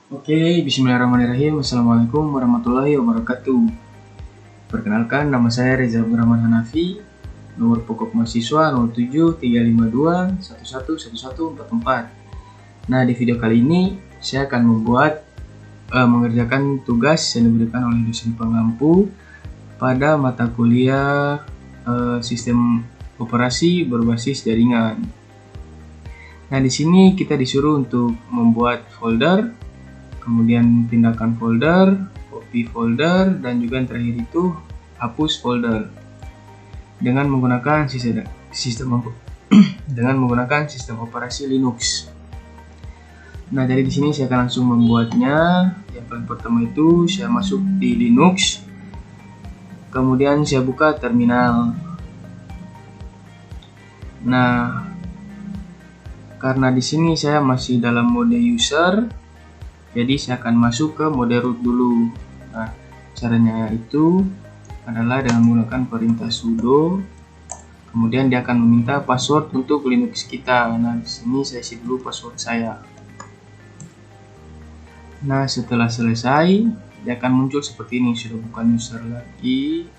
Oke, bismillahirrahmanirrahim. Assalamualaikum warahmatullahi wabarakatuh. Perkenalkan, nama saya Reza Abdurrahman Hanafi. Nomor pokok mahasiswa 073521111144. Nah, di video kali ini saya akan mengerjakan tugas yang diberikan oleh dosen pengampu pada mata kuliah sistem operasi berbasis jaringan. Nah, di sini kita disuruh untuk membuat folder, kemudian pindahkan folder, copy folder, dan juga yang terakhir itu hapus folder dengan menggunakan sistem operasi Linux. Nah, jadi di sini saya akan langsung membuatnya. Yang paling pertama itu saya masuk di Linux, kemudian saya buka terminal. Nah, karena di sini saya masih dalam mode user, jadi saya akan masuk ke mode root dulu. Nah, caranya itu adalah dengan menggunakan perintah sudo. Kemudian dia akan meminta password untuk Linux kita. Nah, di sini saya isi dulu password saya. Nah, setelah selesai, dia akan muncul seperti ini. Sudah bukan user lagi,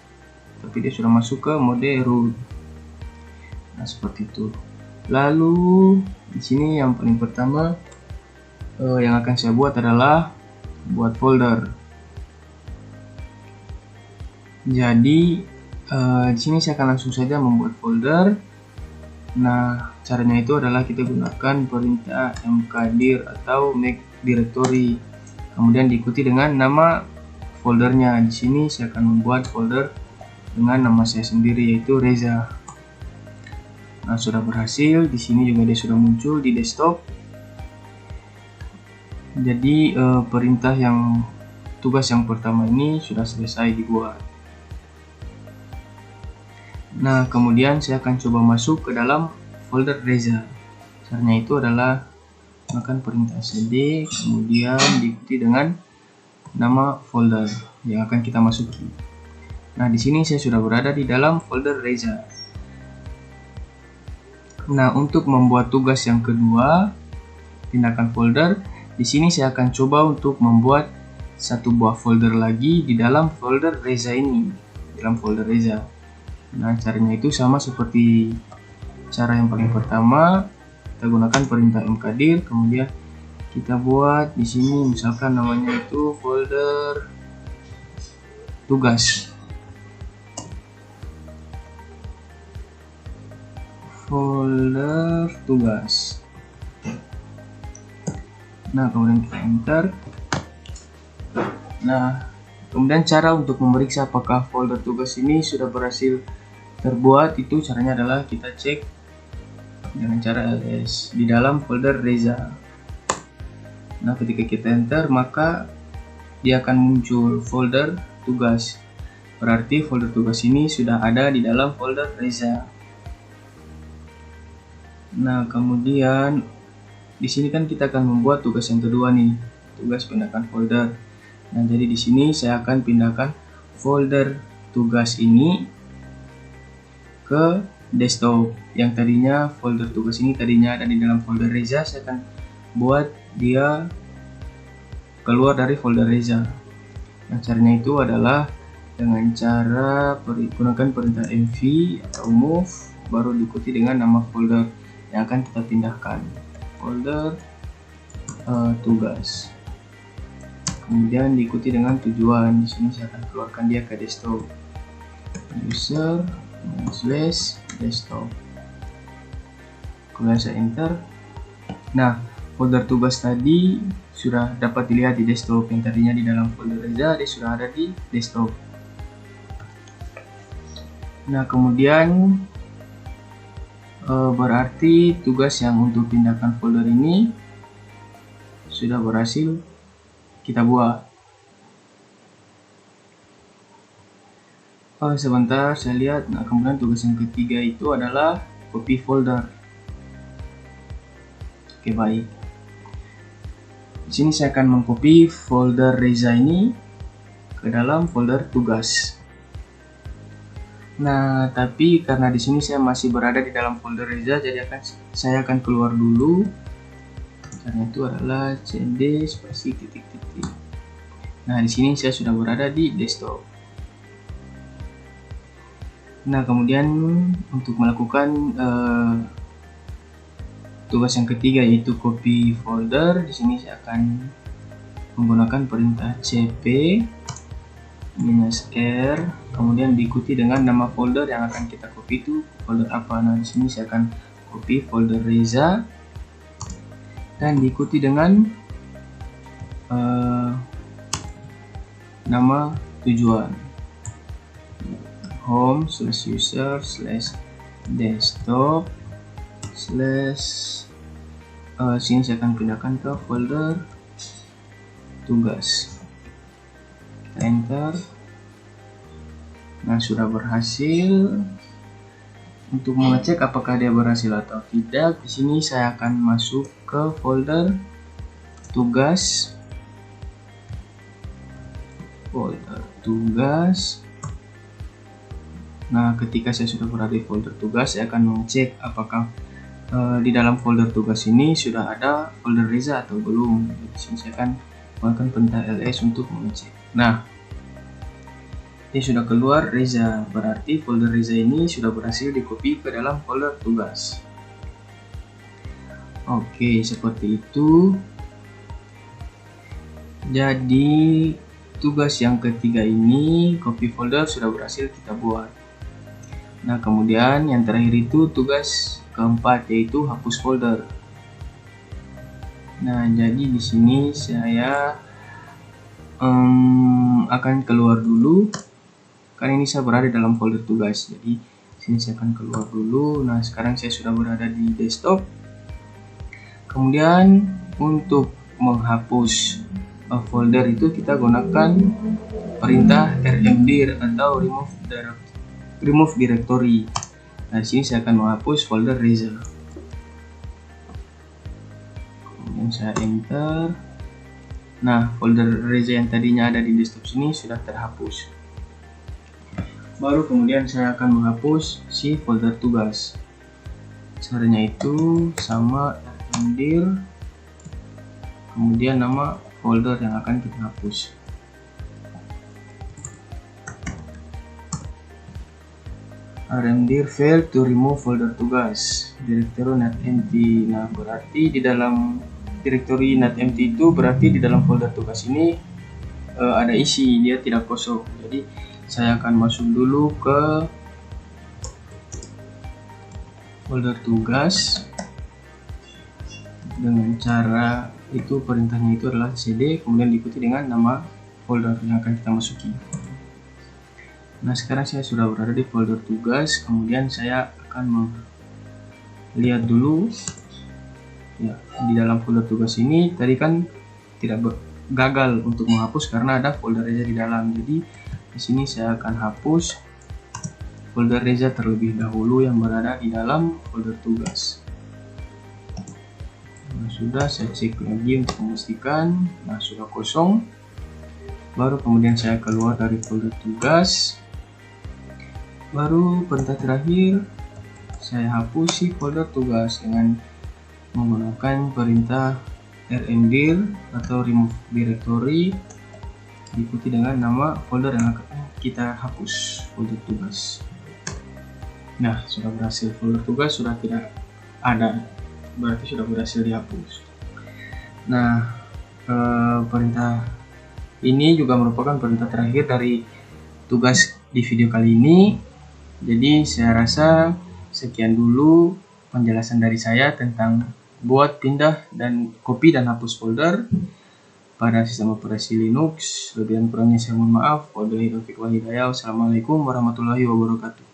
tapi dia sudah masuk ke mode root. Nah, seperti itu. Lalu di sini yang paling pertama yang akan saya buat adalah buat folder. Jadi di sini saya akan langsung saja membuat folder. Nah, caranya itu adalah kita gunakan perintah mkdir atau make directory, kemudian diikuti dengan nama foldernya. Di sini saya akan membuat folder dengan nama saya sendiri, yaitu Reza. Nah, sudah berhasil. Di sini juga dia sudah muncul di desktop. Jadi tugas yang pertama ini sudah selesai dibuat. Nah, kemudian saya akan coba masuk ke dalam folder Reza. Caranya itu adalah menggunakan perintah cd, kemudian diikuti dengan nama folder yang akan kita masuki. Nah, di sini saya sudah berada di dalam folder Reza. Nah, untuk membuat tugas yang kedua, pindahkan folder. Di sini saya akan coba untuk membuat satu buah folder lagi di dalam folder Reza ini, dalam folder Reza. Nah, caranya itu sama seperti cara yang paling pertama. Kita gunakan perintah mkdir, kemudian kita buat di sini misalkan namanya itu folder tugas. Folder tugas. Nah, kemudian kita enter. Nah, kemudian cara untuk memeriksa apakah folder tugas ini sudah berhasil terbuat, itu caranya adalah kita cek dengan cara ls di dalam folder Reza. Nah, ketika kita enter, maka dia akan muncul folder tugas. Berarti folder tugas ini sudah ada di dalam folder Reza. Nah, kemudian di sini kan kita akan membuat tugas yang kedua nih, tugas pindahkan folder. Nah, jadi di sini saya akan pindahkan folder tugas ini ke desktop. Yang tadinya folder tugas ini tadinya ada di dalam folder Reza, saya akan buat dia keluar dari folder Reza. Nah, caranya itu adalah dengan cara menggunakan perintah mv atau move, baru diikuti dengan nama folder yang akan kita pindahkan. Folder tugas, kemudian diikuti dengan tujuan. Di sini saya akan keluarkan dia ke desktop, user slash desktop, kemudian saya enter. Nah, folder tugas tadi sudah dapat dilihat di desktop. Yang tadinya di dalam folder Reza, dia sudah ada di desktop. Nah, kemudian berarti tugas yang untuk pindahkan folder ini sudah berhasil kita buat. Sebentar, saya lihat. Nah, kemudian tugas yang ketiga itu adalah copy folder. Oke, baik. Di sini saya akan mengcopy folder Reza ini ke dalam folder tugas. Nah, tapi karena di sini saya masih berada di dalam folder Reza, jadi saya akan keluar dulu. Caranya itu adalah cd spasi titik Nah, di sini saya sudah berada di desktop. Nah, kemudian untuk melakukan tugas yang ketiga, yaitu copy folder, di sini saya akan menggunakan perintah cp -r, kemudian diikuti dengan nama folder yang akan kita copy itu folder apa. Nah, di sini saya akan copy folder Reza dan diikuti dengan nama tujuan, home/user/desktop/ sini saya akan pindahkan ke folder tugas. Kita enter. Nah, sudah berhasil. Untuk mengecek apakah dia berhasil atau tidak, di sini saya akan masuk ke folder tugas. Nah, ketika saya sudah berada di folder tugas, saya akan mengecek apakah di dalam folder tugas ini sudah ada folder Reza atau belum. Di sini saya akan menggunakan perintah ls untuk mengecek. Nah, ini sudah keluar Reza, berarti folder Reza ini sudah berhasil di copy ke dalam folder tugas. Oke, seperti itu. Jadi tugas yang ketiga ini, copy folder, sudah berhasil kita buat. Nah, kemudian yang terakhir itu tugas keempat, yaitu hapus folder. Nah, jadi di sini saya akan keluar dulu. Kan ini saya berada dalam folder tugas, jadi sini saya akan keluar dulu. Nah, sekarang saya sudah berada di desktop. Kemudian untuk menghapus folder itu kita gunakan perintah rmdir atau remove directory. Nah, di sini saya akan menghapus folder Reza. Kemudian saya enter. Nah, folder Reza yang tadinya ada di desktop sini sudah terhapus. Baru kemudian saya akan menghapus si folder tugas. Caranya itu sama rmdir, kemudian nama folder yang akan kita hapus. rmdir fail to remove folder tugas directory not empty. Nah, berarti di dalam directory not empty itu berarti di dalam folder tugas ini ada isi, dia tidak kosong. Jadi saya akan masuk dulu ke folder tugas dengan cara itu, perintahnya itu adalah cd kemudian diikuti dengan nama folder yang akan kita masuki. Nah, sekarang saya sudah berada di folder tugas, kemudian saya akan melihat dulu ya, di dalam folder tugas ini tadi kan tidak gagal untuk menghapus karena ada folder Reza di dalam. Jadi di sini saya akan hapus folder Reza terlebih dahulu yang berada di dalam folder tugas. Nah, sudah, saya cek lagi untuk memastikan. Nah, sudah kosong. Baru kemudian saya keluar dari folder tugas. Baru perintah terakhir, saya hapus si folder tugas dengan menggunakan perintah rmdir atau remove directory diikuti dengan nama folder yang akan kita hapus, folder tugas. Nah, sudah berhasil, folder tugas sudah tidak ada, berarti sudah berhasil dihapus. Nah, perintah ini juga merupakan perintah terakhir dari tugas di video kali ini. Jadi saya rasa sekian dulu penjelasan dari saya tentang buat, pindah, dan copy dan hapus folder pada sistem operasi Linux. Lebih dan kurangnya saya mohon maaf. Wabillahi taufiq wal hidayah. Wassalamualaikum warahmatullahi wabarakatuh.